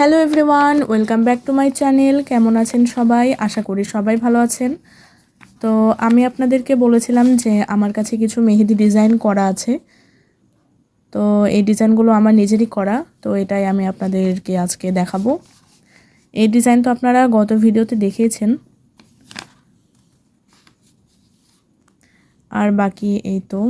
Hello everyone, welcome back to my channel. কেমন আছেন সবাই? আশা করি সবাই ভালো আছেন। তো আমি আপনাদেরকে বলেছিলাম যে আমার কাছে কিছু মেহেদি ডিজাইন করা আছে। তো এই ডিজাইনগুলো আমার নিজেরই করা, তো এটাই আমি আপনাদেরকে আজকে দেখাবো। এই ডিজাইন তো আপনারা গত ভিডিওতে দেখিয়েছেন, আর বাকি এই তো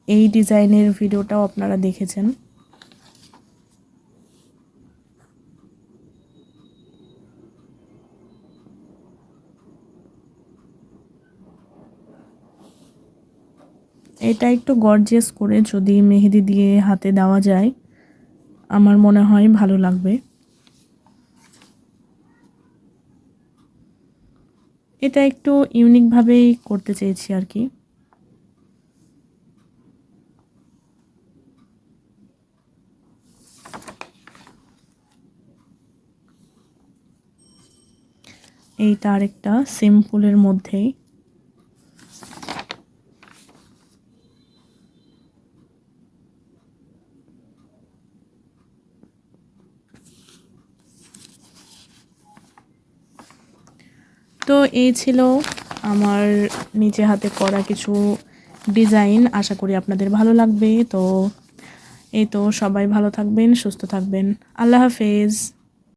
এই ডিজাইনের ভিডিওটাও আপনারা দেখেছেন। এটা একটু গর্জিয়াস করে যদি মেহেদি দিয়ে হাতে দেওয়া যায়, আমার মনে হয় ভালো লাগবে। এটা একটু ইউনিকভাবেই করতে চেয়েছি আর কি। এইটা আরেকটা সিম্পলের মধ্যেই। তো এই ছিল আমার নিজে হাতে করা কিছু ডিজাইন। আশা করি আপনাদের ভালো লাগবে। তো এই তো, সবাই ভালো থাকবেন, সুস্থ থাকবেন। আল্লাহ হাফেজ।